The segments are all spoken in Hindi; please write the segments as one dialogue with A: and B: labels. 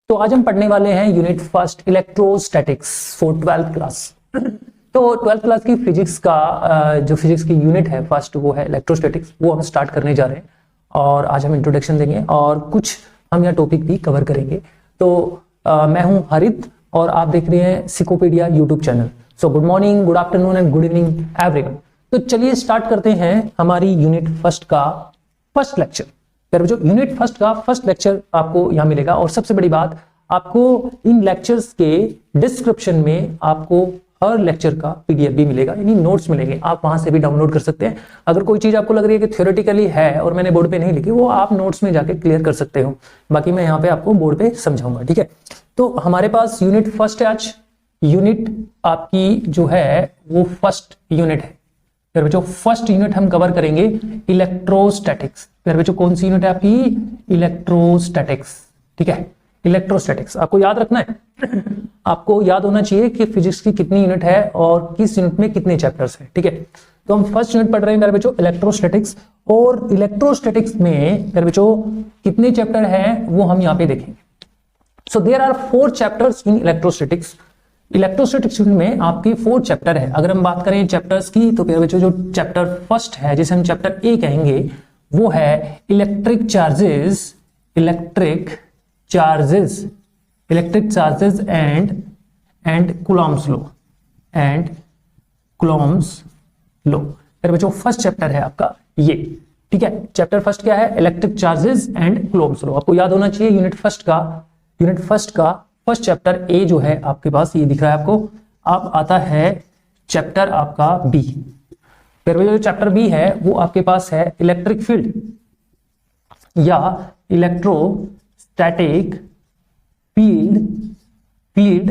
A: तो आज हम पढ़ने वाले हैं unit first electrostatics for 12th class. तो 12th क्लास की फिजिक्स का जो फिजिक्स की यूनिट है फर्स्ट वो है इलेक्ट्रोस्टैटिक्स, वो हम स्टार्ट करने जा रहे हैं और आज हम इंट्रोडक्शन देंगे और कुछ हम यह टॉपिक भी कवर करेंगे। तो मैं हूं हरित और आप देख रहे हैं सिकोपीडिया YouTube channel. So good morning, good afternoon and good evening everyone. तो चलिए स्टार्ट करते हैं हमारी यूनिट फर्स्ट का फर्स्ट लेक्चर। जो यूनिट फर्स्ट का फर्स्ट लेक्चर आपको यहां मिलेगा और सबसे बड़ी बात, आपको इन लेक्चर्स के डिस्क्रिप्शन में आपको हर लेक्चर का पीडीएफ भी मिलेगा, यानी नोट्स मिलेंगे, आप वहां से भी डाउनलोड कर सकते हैं। अगर कोई चीज आपको लग रही है कि थ्योरेटिकली है और मैंने बोर्ड पे नहीं लिखी, वो आप नोट्स में जाके क्लियर कर सकते हो, बाकी मैं यहाँ पे आपको बोर्ड पे समझाऊंगा, ठीक है। तो हमारे पास यूनिट फर्स्ट है आज। यूनिट आपकी जो है वो फर्स्ट यूनिट है। फिर बच्चों फर्स्ट यूनिट हम कवर करेंगे इलेक्ट्रोस्टैटिक्स। फिर बच्चों कौन सी यूनिट है आपकी? इलेक्ट्रोस्टैटिक्स, ठीक है। इलेक्ट्रोस्टैटिक्स आपको याद रखना है आपको याद होना चाहिए कि फिजिक्स की कितनी यूनिट है और किस यूनिट में कितने चैप्टर्स हैं, ठीक है। तो हम फर्स्ट यूनिट पढ़ रहे हैं मेरे बच्चों इलेक्ट्रोस्टैटिक्स, और इलेक्ट्रोस्टैटिक्स में मेरे बच्चों कितने चैप्टर हैं वो हम यहाँ पे देखेंगे। So there are 4 chapters in electrostatics. Electrostatics में आपके 4 चैप्टर है। अगर हम बात करें चैप्टर्स की तो फिर बच्चों जो चैप्टर फर्स्ट है, जिसे हम चैप्टर ए कहेंगे, वो है electric charges, electric charges and Coulomb's law, फिर बच्चों फर्स्ट चैप्टर है आपका ये, ठीक है। चैप्टर फर्स्ट क्या है? Electric charges and Coulomb's law. आपको याद होना चाहिए यूनिट फर्स्ट का फर्स्ट चैप्टर ए जो है आपके पास ये दिख रहा है आपको। अब आता है चैप्टर आपका बी। फिर जो चैप्टर बी है वो आपके पास है इलेक्ट्रिक फील्ड या electrostatic field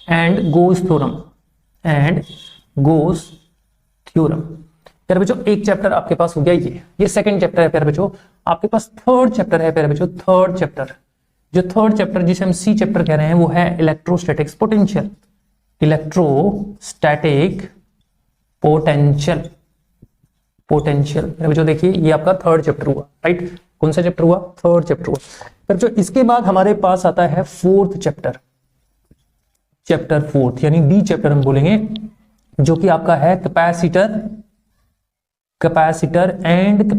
A: and goes theorem. फिर बच्चों एक चैप्टर आपके पास हो गया ये सेकंड चैप्टर है। फिर बच्चों आपके पास थर्ड चैप्टर है। फिर बच्चों थर्ड चैप्टर जिसे हम सी चैप्टर कह रहे हैं वो है इलेक्ट्रोस्टैटिक पोटेंशियल। फिर बच्चों देखिए ये आपका थर्ड चैप्टर हुआ, राइट। कौन सा चैप्टर हुआ? थर्ड चैप्टर हुआ। फिर जो इसके बाद हमारे पास आता है फोर्थ चैप्टर यानी डी चैप्टर हम बोलेंगे, जो कि आपका है कैपेसिटर एंड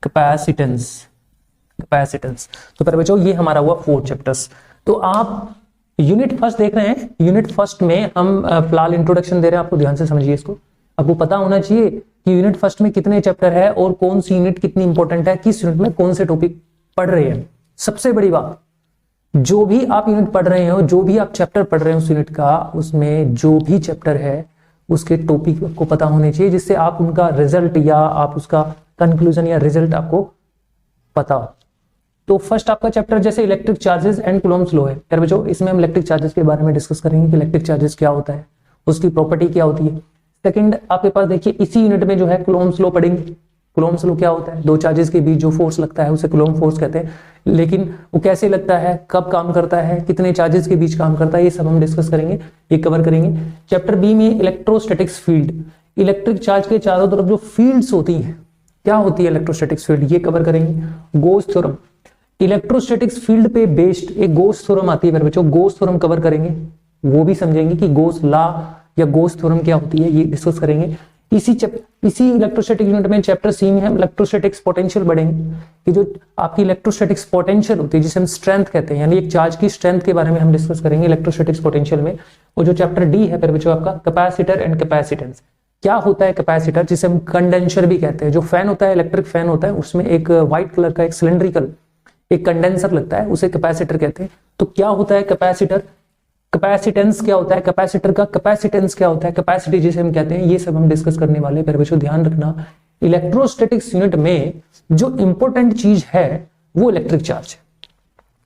A: कैपेसिटेंस। तो फिर बच्चों ये हमारा हुआ 4 चैप्टर्स। तो आप यूनिट फर्स्ट देख रहे हैं। यूनिट फर्स्ट में हम फिलहाल इंट्रोडक्शन दे रहे हैं, आपको ध्यान से समझिए इसको। आपको पता होना चाहिए कि यूनिट फर्स्ट में कितने चैप्टर है और कौन सी यूनिट कितनी इंपॉर्टेंट है, किस यूनिट में कौन से टॉपिक पढ़ रहे हैं। सबसे बड़ी बात, जो भी आप यूनिट पढ़ रहे हो, जो भी आप चैप्टर पढ़ रहे हो उस यूनिट का, उसमें जो भी चैप्टर है उसके टॉपिक आपको पता होने चाहिए, जिससे आप उनका रिजल्ट या आप उसका कंक्लूजन या रिजल्ट आपको पता हो। तो फर्स्ट आपका चैप्टर जैसे electric charges and Coulomb's law है। फिर बच्चों इसमें हम इलेक्ट्रिक चार्जेस के बारे में डिस्कस करेंगे कि इलेक्ट्रिक चार्जेस क्या होता है, उसकी प्रॉपर्टी क्या होती है। सेकंड आपके पास देखिए इसी यूनिट में जो है कूलॉम्स लॉ पढ़ेंगे। कूलॉम्स लॉ क्या होता है? 2 चार्जेस के बीच जो फोर्स लगता है उसे कूलॉम फोर्स कहते हैं, लेकिन वो कैसे लगता है, कब काम करता है, कितने चार्जेस के बीच काम करता है, ये सब हम डिस्कस करेंगे, ये कवर करेंगे। चैप्टर बी में इलेक्ट्रोस्टैटिक्स फील्ड, इलेक्ट्रिक चार्ज के चारों तरफ जो फील्ड्स होती हैं, क्या होती है इलेक्ट्रोस्टैटिक्स फील्ड, ये कवर करेंगे। गोस थ्योरम, इलेक्ट्रोस्टैटिक्स फील्ड पे बेस्ड एक गोस थ्योरम आती है। फिर बच्चों गोस थ्योरम कवर करेंगे, वो भी समझेंगे कि गोस लॉ या गोस थ्योरम क्या होती है, ये डिस्कस करेंगे। इसी इलेक्ट्रोस्टैटिक यूनिट में चैप्टर सी में हम इलेक्ट्रोस्टैटिक्स पोटेंशियल पढ़ेंगे कि जो आपकी इलेक्ट्रोस्टैटिक्स पोटेंशियल होती है, जिसे हम स्ट्रेंथ कहते हैं, यानी एक चार्ज की स्ट्रेंथ के बारे में हम डिस्कस करेंगे इलेक्ट्रोस्टैटिक्स पोटेंशियल में। और जो चैप्टर डी है फिर बच्चों आपका कैपेसिटर एंड कैपेसिटेंस। क्या होता है कैपेसिटर? जिसे हम कंडेंसर भी कहते हैं। जो फैन होता है, इलेक्ट्रिक फैन होता है, उसमें एक व्हाइट कलर का एक सिलेंड्रिकल एक कंडेंसर लगता है, उसे कैपेसिटर कहते हैं। तो क्या होता है कैपेसिटर? कैपेसिटेंस क्या होता है? कैपेसिटर का कैपेसिटेंस क्या होता है? कैपेसिटी जिसे हम कहते हैं, ये सब हम डिस्कस करने वाले हैं। फिर बच्चों ध्यान रखना, इलेक्ट्रोस्टैटिक्स यूनिट में जो इंपॉर्टेंट चीज है वो इलेक्ट्रिक चार्ज है।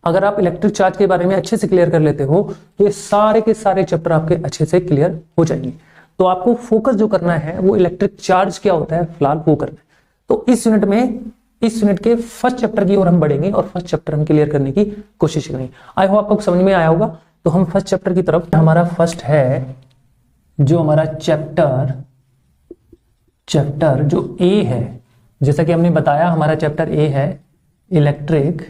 A: अगर आप इलेक्ट्रिक चार्ज के बारे में अच्छे से क्लियर कर लेते हो तो ये सारे के सारे चैप्टर आपके अच्छे से क्लियर हो जाएंगे। तो आपको फोकस जो करना है वो इलेक्ट्रिक चार्ज क्या होता है फिलहाल वो करना है। तो इस यूनिट के फर्स्ट चैप्टर की ओर हम बढ़ेंगे और फर्स्ट चैप्टर हम क्लियर करने की कोशिश करेंगे। आई होप आपको समझ में आया होगा। तो हम फर्स्ट चैप्टर की तरफ, हमारा फर्स्ट है जो हमारा चैप्टर जो ए है, जैसा कि हमने बताया हमारा चैप्टर ए है electric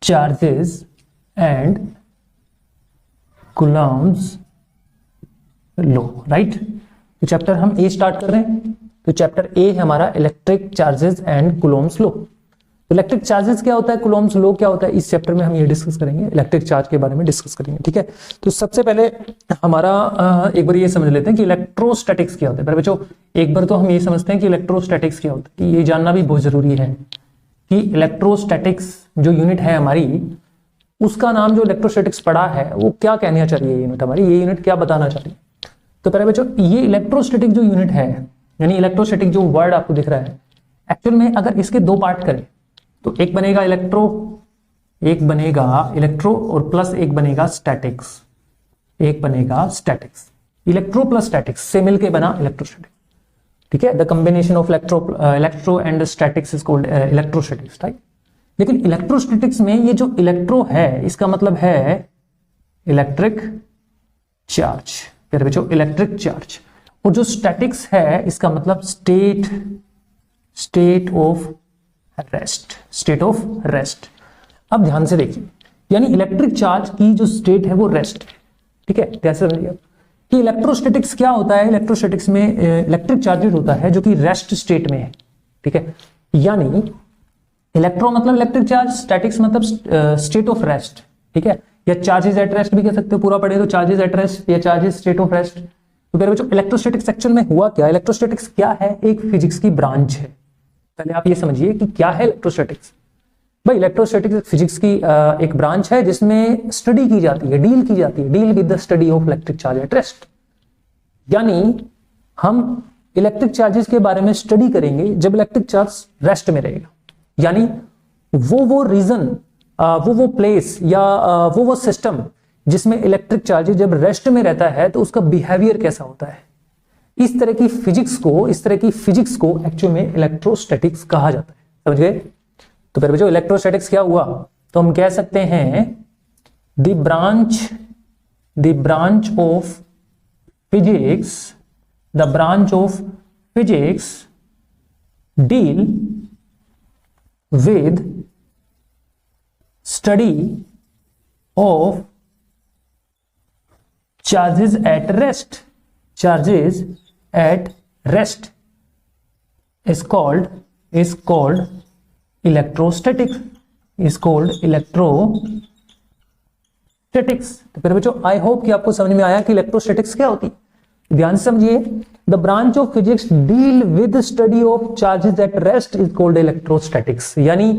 A: charges and Coulomb's law, right. तो चैप्टर हम ए स्टार्ट कर रहे हैं। तो चैप्टर ए है हमारा electric charges and Coulomb's law. तो इलेक्ट्रिक चार्जेस क्या होता है, कूलम्ब्स लॉ क्या होता है, इस चैप्टर में हम ये डिस्कस करेंगे, इलेक्ट्रिक चार्ज के बारे में डिस्कस करेंगे, ठीक है। तो सबसे पहले हमारा एक बार ये समझ लेते हैं कि इलेक्ट्रोस्टैटिक्स क्या होता है। पर बच्चों एक बार तो हम ये समझते हैं कि इलेक्ट्रोस्टैटिक्स क्या होता है, ये जानना भी बहुत जरूरी है कि इलेक्ट्रोस्टैटिक्स जो यूनिट है हमारी, उसका नाम जो इलेक्ट्रोस्टैटिक्स पढ़ा है वो क्या कहना चाहिए, ये यूनिट हमारी, ये यूनिट क्या बताना चाहिए। तो पहले बच्चों ये इलेक्ट्रोस्टैटिक जो यूनिट है, यानी इलेक्ट्रोस्टैटिक जो वर्ड आपको दिख रहा है, एक्चुअल में अगर इसके दो पार्ट करें तो एक बनेगा इलेक्ट्रो, एक बनेगा इलेक्ट्रो और प्लस एक बनेगा स्टैटिक्स, एक बनेगा स्टैटिक्स। इलेक्ट्रो प्लस स्टैटिक्स से मिलके बना इलेक्ट्रोस्टैटिक्स, ठीक है। The combination of electro and statics is called electrostatics, right. लेकिन इलेक्ट्रोस्टैटिक्स में ये जो इलेक्ट्रो है इसका मतलब है इलेक्ट्रिक चार्ज, फिर बच्चों इलेक्ट्रिक चार्ज, और जो स्टैटिक्स है इसका मतलब state of rest, state of rest. अब ध्यान से देखिए, यानी इलेक्ट्रिक चार्ज की जो स्टेट है वो रेस्ट है, ठीक है। जैसे समझिए कि इलेक्ट्रोस्टैटिक्स क्या होता है, इलेक्ट्रोस्टैटिक्स में इलेक्ट्रिक चार्जेज होता है जो कि रेस्ट स्टेट में है, ठीक है। यानी इलेक्ट्रो मतलब इलेक्ट्रिक चार्ज, स्टैटिक्स मतलब स्टेट ऑफ रेस्ट, ठीक है, या चार्जेस एट रेस्ट भी कह सकते हो, पूरा पढ़े तो चार्जेस एट रेस्ट या चार्जेस स्टेट ऑफ रेस्ट। तो फिर बच्चों इलेक्ट्रोस्टैटिक्स सेक्शन में हुआ क्या, इलेक्ट्रोस्टैटिक्स क्या है, एक फिजिक्स की ब्रांच है। पहले आप ये समझिए कि क्या है इलेक्ट्रोस्टैटिक्स। भाई इलेक्ट्रोस्टैटिक्स फिजिक्स की एक ब्रांच है जिसमें स्टडी की जाती है, डील की जाती है, deal with the study of electric charge at rest. यानी हम इलेक्ट्रिक चार्जेस के बारे में स्टडी करेंगे जब इलेक्ट्रिक चार्ज रेस्ट में रहेगा, यानी वो रीजन, वो प्लेस या वो सिस्टम जिसमें इलेक्ट्रिक चार्ज जब रेस्ट में रहता है तो उसका बिहेवियर कैसा होता है। इस तरह की फिजिक्स को एक्चुअल में इलेक्ट्रोस्टैटिक्स कहा जाता है, समझ गए। तो फिर बच्चों इलेक्ट्रोस्टैटिक्स क्या हुआ, तो हम कह सकते हैं the branch of physics deal with study of charges at rest is called electrostatics, तो फिर बच्चों आई होप कि आपको समझ में आया कि इलेक्ट्रोस्टैटिक्स क्या होती है। ध्यान से समझिए, the branch of physics deal with study of charges at rest is called electrostatics. यानी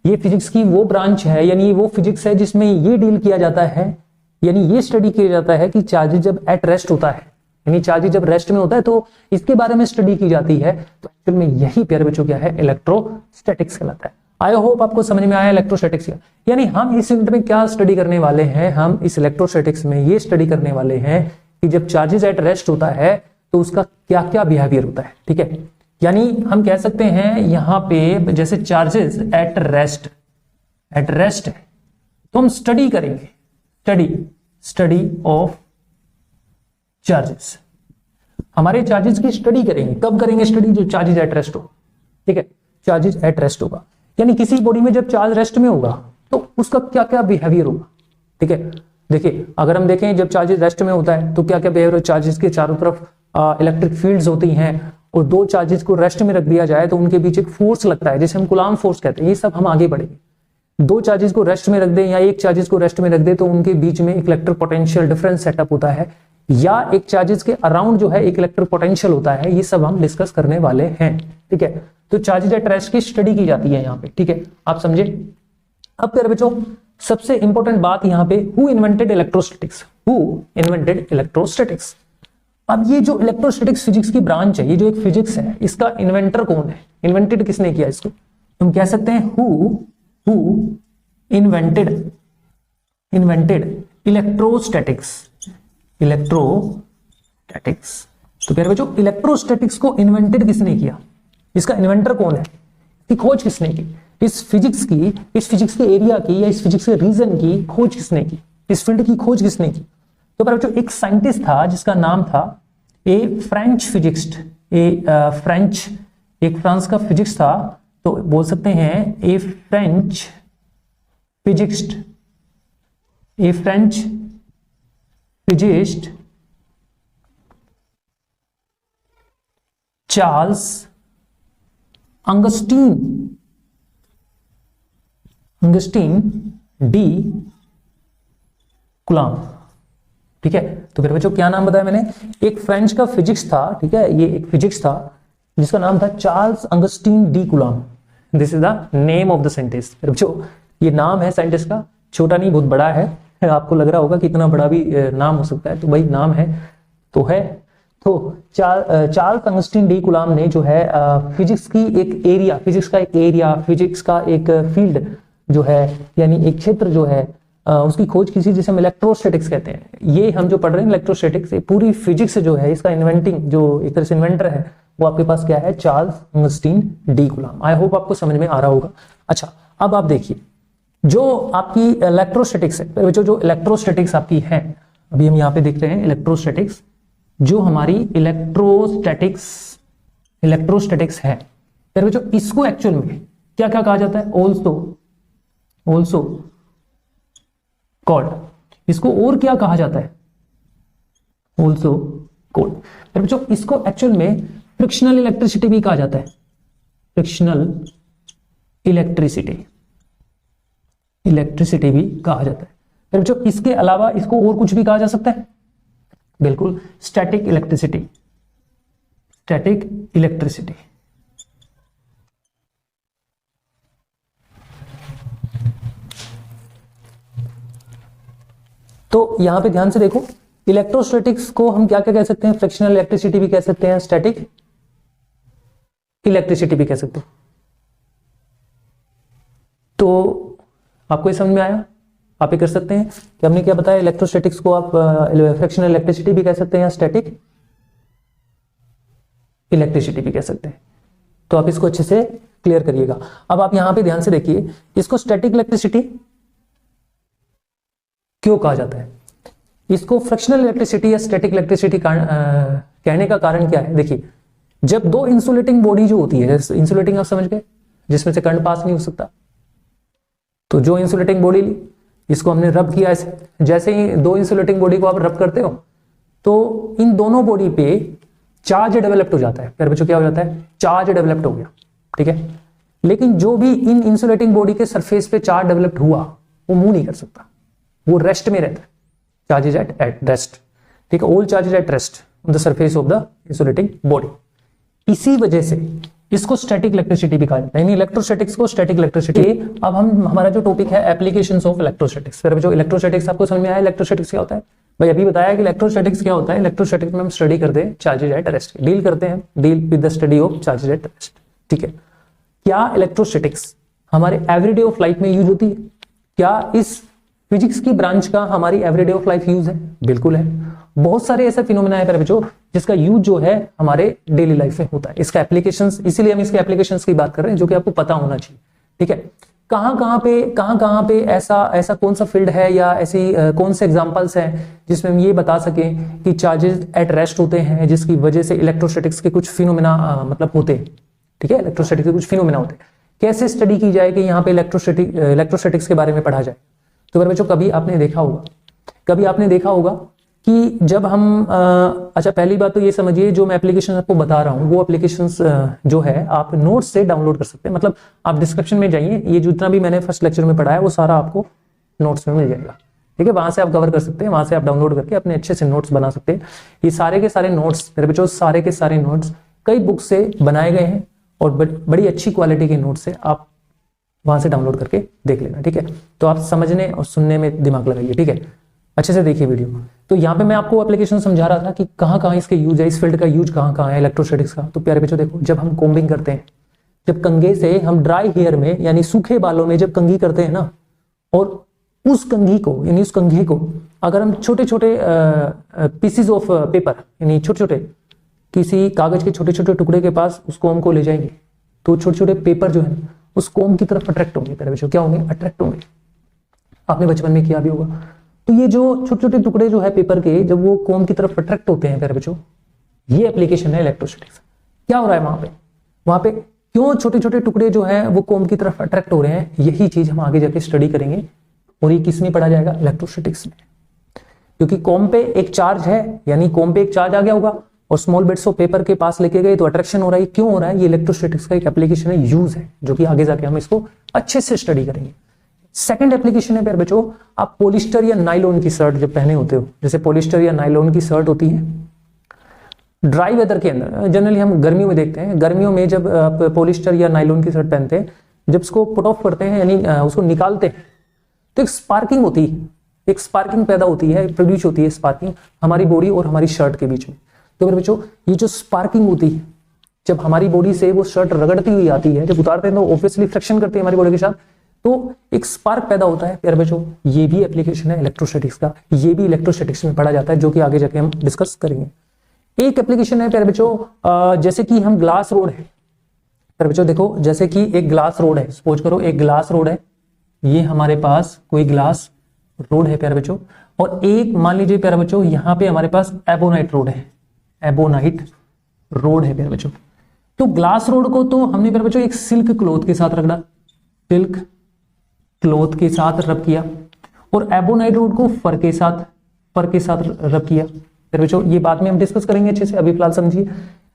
A: ये फिजिक्स की वो ब्रांच है, यानी वो फिजिक्स है जिसमें ये डील किया जाता है, यानी ये स्टडी किया जाता है कि चार्जेस जब एट रेस्ट होता है, यानी चार्ज जब रेस्ट में होता है तो इसके बारे में स्टडी की जाती है। तो एक्चुअल में यही प्यारे बच्चों क्या है, इलेक्ट्रोस्टैटिक्स कहलाता है। आई होप आपको समझ में आया इलेक्ट्रोस्टैटिक्स क्या, यानी हम इस यूनिट में क्या स्टडी करने वाले हैं, हम इस इलेक्ट्रोस्टैटिक्स में ये स्टडी करने वाले हैं कि जब चार्जेस एट रेस्ट होता है तो उसका क्या क्या बिहेवियर होता है, ठीक है। यानी हम कह सकते हैं यहां पे जैसे चार्जेस एट रेस्ट है तो हम स्टडी करेंगे, स्टडी ऑफ चार्जेस, हमारे चार्जेस की स्टडी करेंगे। कब करेंगे स्टडी, जो चार्जेस एट रेस्ट हो, ठीक है, चार्जेस एट रेस्ट होगा। यानी किसी बॉडी में जब चार्ज रेस्ट में होगा तो उसका क्या क्या बिहेवियर होगा, ठीक है। देखिए अगर हम देखें जब चार्जेस रेस्ट में होता है तो क्या क्या बिहेवियर, चार्जेस के चारों तरफ इलेक्ट्रिक फील्ड्स होती हैं, और दो चार्जेस को रेस्ट में रख दिया जाए तो उनके बीच एक फोर्स लगता है जिसे हम कूलम्ब फोर्स कहते हैं। ये सब हम आगे बढ़ेंगे। दो चार्जेस को रेस्ट में रख दें या एक चार्जेस को रेस्ट में रख दें तो उनके बीच में एक इलेक्ट्रिक पोटेंशियल डिफरेंस सेटअप होता है, या एक चार्जेस के अराउंड जो है एक इलेक्ट्रिक पोटेंशियल होता है। ये सब हम डिस्कस करने वाले हैं, ठीक है। तो चार्जेस एट रेस्ट की स्टडी की जाती है यहाँ पे, ठीक है, आप समझे। अब प्यारे बच्चों सबसे इंपॉर्टेंट बात यहाँ पे, हु इन्वेंटेड इलेक्ट्रोस्टैटिक्स। अब ये जो इलेक्ट्रोस्टैटिक्स फिजिक्स की ब्रांच है, ये जो एक फिजिक्स है, इसका इन्वेंटर कौन है, इन्वेंटेड किसने किया इसको, हम कह सकते हैं हु इन्वेंटेड इलेक्ट्रोस्टैटिक्स। तो प्यारे बच्चों इलेक्ट्रोस्टैटिक्स को इन्वेंटेड किसने किया, इसका इन्वेंटर कौन है, इसकी खोज किसने की, इस फिजिक्स के एरिया की या इस फिजिक्स के रीजन की खोज किसने की, इस फील्ड की खोज किसने की। तो प्यारे बच्चों एक साइंटिस्ट था जिसका नाम था फ्रांस का फिजिक्स था, तो बोल सकते हैं a French physicist Charles Augustin de Coulomb. ठीक है, तो फिर बच्चों क्या नाम बताया मैंने, एक फ्रेंच का फिजिक्स था, ठीक है, ये एक फिजिक्स था जिसका नाम था Charles Augustin de Coulomb. This is the name of the scientist. फिर बच्चों ये नाम है साइंटिस्ट का, छोटा नहीं बहुत बड़ा है, आपको लग रहा होगा कि इतना बड़ा भी नाम हो सकता है, तो भाई नाम है तो है। तो चार्ल्स अंगस्टीन डी कुलाम ने जो है फिजिक्स का एक एरिया, फिजिक्स का एक फील्ड जो है, यानी एक क्षेत्र जो है, उसकी खोज की थी जिसे हम इलेक्ट्रोस्टैटिक्स कहते हैं। ये हम जो पढ़ रहे हैं इलेक्ट्रोस्टैटिक्स, पूरी फिजिक्स जो है इसका इन्वेंटिंग जो एक तरह से इन्वेंटर है वो आपके पास क्या है, Charles Augustin de Coulomb. I hope आपको समझ में आ रहा होगा। अच्छा, अब आप देखिए जो आपकी इलेक्ट्रोस्टैटिक्स है, जो इलेक्ट्रोस्टैटिक्स आपकी है, अभी हम यहाँ पे देख रहे हैं इलेक्ट्रोस्टैटिक्स, जो हमारी इलेक्ट्रोस्टैटिक्स है, फिर जो इसको एक्चुअल में क्या क्या कहा जाता है, ऑल्सो कॉल्ड, इसको और क्या कहा जाता है, ऑल्सो कॉल्ड। फिर बच्चों इसको एक्चुअल में फ्रिक्शनल इलेक्ट्रिसिटी भी कहा जाता है, फ्रिक्शनल इलेक्ट्रिसिटी भी कहा जाता है। फिर बच्चों इसके अलावा इसको और कुछ भी कहा जा सकता है, बिल्कुल, स्टैटिक इलेक्ट्रिसिटी। तो यहां पे ध्यान से देखो, इलेक्ट्रोस्टैटिक्स को हम क्या क्या कह सकते हैं, फ्रिक्शनल इलेक्ट्रिसिटी भी कह सकते हैं, स्टैटिक इलेक्ट्रिसिटी भी कह सकते हैं। तो आपको ये समझ में आया, आप ये कर सकते हैं कि हमने क्या बताया, इलेक्ट्रोस्टैटिक्स को आप फ्रिक्शनल इलेक्ट्रिसिटी भी कह सकते हैं या स्टैटिक इलेक्ट्रिसिटी भी कह सकते हैं। तो आप इसको अच्छे से क्लियर करिएगा। अब आप यहां पे ध्यान से देखिए, इसको स्टैटिक इलेक्ट्रिसिटी क्यों कहा जाता है, इसको फ्रिक्शनल इलेक्ट्रिसिटी या स्टैटिक इलेक्ट्रिसिटी कहने का कारण क्या है। देखिए, जब दो इंसुलेटिंग बॉडी जो होती है, इंसुलेटिंग आप समझ गए, जिसमें से करंट पास नहीं हो सकता, तो जो इंसुलेटिंग बॉडी ली, इसको हमने रब किया ऐसे, जैसे ही दो इंसुलेटिंग बॉडी को आप रब करते हो तो इन दोनों बॉडी पे चार्ज डेवलप्ड हो जाता है। फिर बच्चों क्या हो जाता है, चार्ज डेवलप्ड हो गया, ठीक है। लेकिन जो भी इन इंसुलेटिंग बॉडी के सरफेस पे चार्ज डेवलप्ड हुआ वो मूव नहीं कर सकता, वो रेस्ट में रहता है, चार्ज इज एट रेस्ट, ठीक है, all charge is at rest on the surface of the insulating body. इसी वजह से इसको स्टैटिक इलेक्ट्रिसिटी भी कहा जाता है, यानी इलेक्ट्रोस्टैटिक्स को स्टैटिक इलेक्ट्रिसिटी। अब हमारा जो टॉपिक है एप्लीकेशंस ऑफ इलेक्ट्रोस्टैटिक्स। फिर जो इलेक्ट्रोस्टैटिक्स आपको समझ में आया, इलेक्ट्रोस्टैटिक्स क्या होता है, भाई अभी बताया कि इलेक्ट्रोस्टैटिक्स क्या होता है। इलेक्ट्रोस्टैटिक्स में हम स्टडी करते हैं चार्जेज एट रेस्ट, डील करते हैं, deal with the study of charges at rest, ठीक है। क्या इलेक्ट्रोस्टैटिक्स हमारे एवरीडे ऑफ लाइफ में यूज होती है, क्या इस फिजिक्स की ब्रांच का हमारी एवरीडे ऑफ लाइफ यूज है, बिल्कुल है। बहुत सारे ऐसे फिनोमेना है बच्चों जिसका यूज जो है हमारे डेली लाइफ में होता है, इसका एप्लीकेशंस, इसीलिए हम इसके एप्लीकेशंस की बात कर रहे हैं जो कि आपको पता होना चाहिए, ठीक है। कहां पे ऐसा कौन सा फील्ड है या ऐसी कौन से एग्जांपल्स हैं जिसमें हम ये बता सकें कि चार्जेस एट रेस्ट होते हैं, जिसकी वजह से इलेक्ट्रोस्टैटिक्स के कुछ फिनोमेना मतलब होते हैं, ठीक है, इलेक्ट्रोस्टैटिक्स के कुछ फिनोमेना होते हैं। कैसे स्टडी की जाए कि यहाँ पे इलेक्ट्रोस्टैटिक्स के बारे में पढ़ा जाए। तो बच्चों कभी आपने देखा होगा कि जब हम अच्छा, पहली बात तो ये समझिए, जो मैं एप्लीकेशन आपको बता रहा हूँ वो एप्लीकेशंस जो है आप नोट्स से डाउनलोड कर सकते हैं। मतलब आप डिस्क्रिप्शन में जाइए, ये जितना भी मैंने फर्स्ट लेक्चर में पढ़ाया वो सारा आपको नोट्स में मिल जाएगा, ठीक है। वहां से आप कवर कर सकते हैं, वहां से आप डाउनलोड करके अपने अच्छे से नोट्स बना सकते हैं। ये सारे के सारे नोट्स मेरे बच्चों, सारे के सारे नोट्स कई बुक से बनाए गए हैं और बड़ी अच्छी क्वालिटी के नोट्स है, आप वहां से डाउनलोड करके देख लेना, ठीक है। तो आप समझने और सुनने में दिमाग लगाइए, ठीक है, अच्छे से देखिए वीडियो। तो यहाँ पे मैं आपको एप्लीकेशन समझा रहा था कि कहाँ इसके यूज है, इस फील्ड का यूज कहाँ है इलेक्ट्रोस्टैटिक्स का। तो प्यारे बच्चों देखो, जब हम कोम्बिंग करते हैं, जब कंघे से हम ड्राई हेयर में यानी सूखे बालों में जब कंघी करते हैं ना, और उस कंघी को यानी उस कंघे को अगर हम छोटे छोटे पीसीज ऑफ पेपर यानी छोटे छोटे किसी कागज के छोटे छोटे टुकड़े के पास उस कोम को ले जाएंगे, तो छोटे छोटे पेपर जो है उस कोम की तरफ अट्रैक्ट होंगे। प्यारे बच्चों क्या होंगे, अट्रैक्ट होंगे। आपने बचपन में किया भी होगा। तो ये जो छोटे छोटे टुकड़े जो है पेपर के, जब वो कोम की तरफ अट्रैक्ट होते हैं प्यारे बच्चों, ये एप्लीकेशन है इलेक्ट्रोस्टैटिक्स। क्या हो रहा है वहां पे क्यों छोटे छोटे टुकड़े जो है वो कोम की तरफ अट्रैक्ट हो रहे हैं, यही चीज हम आगे जाके स्टडी करेंगे। और ये किस में पढ़ा जाएगा? इलेक्ट्रोस्टैटिक्स में। क्योंकि कोम पे एक चार्ज है, यानी कोम पे एक चार्ज आ गया होगा और स्मॉल बिट्स ऑफ पेपर के पास लेके गए तो अट्रैक्शन हो रहा है। क्यों हो रहा है? ये इलेक्ट्रोस्टैटिक्स का एक एप्लीकेशन है, यूज है, जो कि आगे जाके हम इसको अच्छे से स्टडी करेंगे। सेकंड एप्लीकेशन है प्यारे बच्चों, आप पॉलिस्टर या नाइलॉन की शर्ट जब पहने होते हो, जैसे पॉलिस्टर या नाइलॉन की शर्ट होती है, ड्राई वेदर के अंदर, जनरली हम गर्मियों में देखते हैं, गर्मियों में जब आप पॉलिस्टर या नाइलॉन की शर्ट पहनते हैं, जब उसको पुट ऑफ करते हैं यानी उसको निकालते हैं, तो एक स्पार्किंग होती है, एक स्पार्किंग पैदा होती है, प्रोड्यूस होती है स्पार्किंग हमारी बॉडी और हमारी शर्ट के बीच में। तो मेरे बच्चों ये जो स्पार्किंग होती है, जब हमारी बॉडी से वो शर्ट रगड़ती हुई आती है, जब उतारते हैं तो ऑब्वियसली फ्रिक्शन करती है हमारी बॉडी के साथ, तो एक स्पार्क पैदा होता है प्यारे बच्चों। ये भी एप्लीकेशन है इलेक्ट्रोस्टैटिक्स का, ये भी इलेक्ट्रोस्टैटिक्स में पढ़ा जाता है, जो कि आगे जाके हम डिस्कस करेंगे। एक एप्लीकेशन है प्यारे बच्चों, जैसे कि हम ग्लास रोड है प्यारे बच्चों, देखो जैसे कि एक ग्लास रोड है, सपोज करो एक ग्लास रोड है, ये हमारे पास कोई ग्लास रोड है प्यारे बच्चों, और एक मान लीजिए प्यारे बच्चों यहाँ पे हमारे पास एबोनाइट रोड है, एबोनाइट रोड है प्यारे बच्चों। तो ग्लास रोड को तो हमने प्यारे बच्चों एक सिल्क क्लॉथ के साथ रगड़ा, सिल्क क्लॉथ के साथ रब किया, और एबोनाइट रोड को फर के साथ रब किया प्यारे बच्चों। ये बाद में हम डिस्कस करेंगे अच्छे से, अभी फिलहाल समझिए।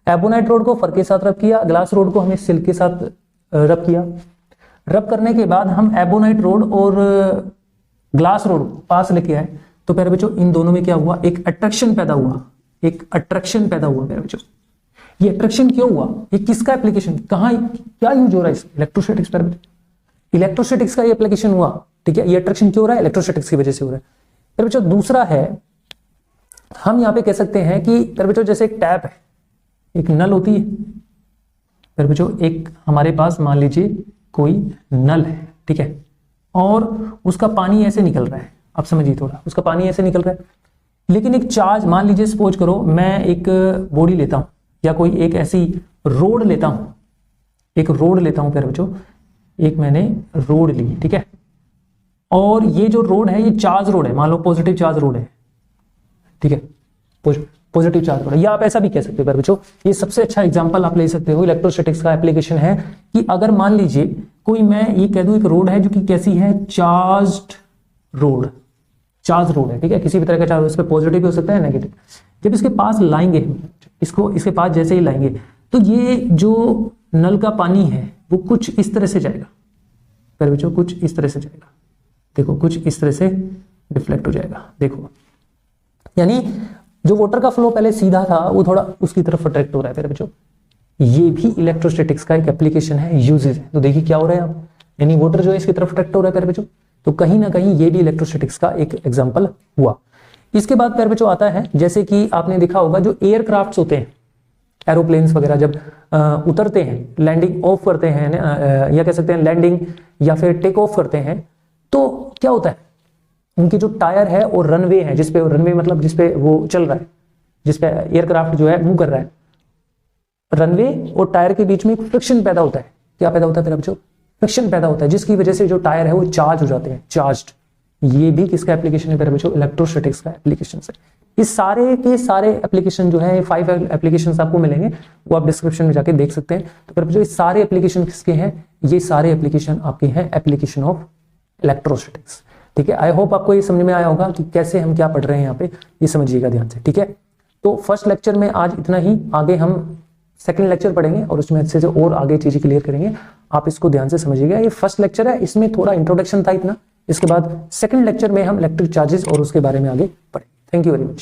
A: एबोनाइट रोड को फर के साथ रब किया, ग्लास रोड को हमें सिल्क के साथ रब किया। रब करने के बाद हम एबोनाइट रोड और ग्लास रोड पास लेके आए, तो प्यारे बच्चों इन दोनों में क्या हुआ? एक अट्रैक्शन पैदा हुआ, एक अट्रैक्शन पैदा हुआ प्यारे बच्चों। ये अट्रैक्शन क्यों हुआ? ये किसका एप्लीकेशन, कहाँ क्या यूज हो रहा है इसमें? इलेक्ट्रोस्टैटिक्स प्यारे बच्चों, इलेक्ट्रोस्टैटिक्स का ये एप्लीकेशन हुआ, ठीक है। ये अट्रैक्शन क्यों हो रहा है? इलेक्ट्रोस्टैटिक्स की वजह से हो रहा है प्यारे बच्चों। दूसरा है, हम यहाँ पे कह सकते हैं कि प्यारे बच्चों जैसे एक टैप है, एक नल होती है प्यारे बच्चों, एक हमारे पास मान लीजिए कोई नल है, ठीक है, और उसका पानी ऐसे निकल रहा है, आप समझिए थोड़ा, उसका पानी ऐसे निकल रहा है, लेकिन एक चार्ज, मान लीजिए सपोज करो मैं एक बॉडी लेता हूं या कोई एक ऐसी रोड लेता हूं, एक रोड लेता हूं प्यारे बच्चों, एक मैंने रोड ली, ठीक है, और ये जो रोड है ये चार्ज रोड है, मान लो पॉजिटिव चार्ज रोड है, ठीक है, पॉजिटिव चार्ज रोड है, या आप ऐसा भी कह सकते हो प्यारे बच्चों। ये सबसे अच्छा एग्जांपल आप ले सकते हो, इलेक्ट्रोस्टैटिक्स का एप्लीकेशन है कि अगर मान लीजिए कोई मैं ये कह दूं एक रोड है जो कि कैसी है, चार्ज्ड रोड, चार्ज रोड है, ठीक है, किसी भी तरह का चार्ज, उस पर पॉजिटिव भी हो सकता है नेगेटिव। जब इसके पास लाएंगे, इसको इसके पास जैसे ही लाएंगे, तो ये जो नल का पानी है वो कुछ इस तरह से जाएगा प्यारे बच्चों, कुछ इस तरह से जाएगा, देखो कुछ इस तरह से रिफ्लेक्ट हो जाएगा, देखो, यानी जो वाटर का फ्लो पहले सीधा था वो थोड़ा उसकी तरफ अट्रैक्ट हो रहा है प्यारे बच्चों। ये भी इलेक्ट्रोस्टैटिक्स का एक एप्लीकेशन है, यूजेज है। तो देखिए क्या हो रहा है, आप यानी वाटर जो है इसकी तरफ अट्रैक्ट हो रहा है प्यारे बच्चों, तो कहीं ना कहीं ये भी इलेक्ट्रोस्टैटिक्स का एक एग्जांपल हुआ। इसके बाद प्यारे बच्चों आता है, जैसे कि आपने देखा होगा जो एयरक्राफ्ट्स होते हैं, एरोप्लेन्स वगैरह जब उतरते हैं, लैंडिंग ऑफ करते हैं, या कह सकते हैं लैंडिंग या फिर टेक ऑफ करते हैं, तो क्या होता है, उनके जो टायर है और रनवे है, जिसपे रनवे मतलब जिसपे वो चल रहा है, जिसपे एयरक्राफ्ट जो है मूव कर रहा है, रनवे और टायर के बीच में एक फ्रिक्शन पैदा होता है। क्या पैदा होता है बच्चों? फ्रिक्शन पैदा होता है, जिसकी वजह से जो टायर है वो चार्ज हो जाते हैं, चार्ज्ड। ये भी किसका एप्लीकेशन है बच्चों? इलेक्ट्रोस्टैटिक्स का एप्लीकेशन है। इस सारे के सारे एप्लीकेशन जो है, 5 एप्लीकेशन आपको मिलेंगे, वो आप डिस्क्रिप्शन में जाके देख सकते हैं। तो बच्चों इस सारे एप्लीकेशन किसके हैं? ये सारे एप्लीकेशन आपके हैं एप्लीकेशन ऑफ इलेक्ट्रोस्टैटिक्स, ठीक है। आई होप आपको ये समझ में आया होगा कि कैसे हम क्या पढ़ रहे हैं यहाँ पे, ये समझिएगा ध्यान से, ठीक है। तो फर्स्ट लेक्चर में आज इतना ही, आगे हम सेकंड लेक्चर पढ़ेंगे और उसमें अच्छे से और आगे चीजें क्लियर करेंगे। आप इसको ध्यान से समझिएगा, ये फर्स्ट लेक्चर है, इसमें थोड़ा इंट्रोडक्शन था इतना। इसके बाद सेकंड लेक्चर में हम इलेक्ट्रिक चार्जेस और उसके बारे में आगे पढ़ेंगे। Thank you very much.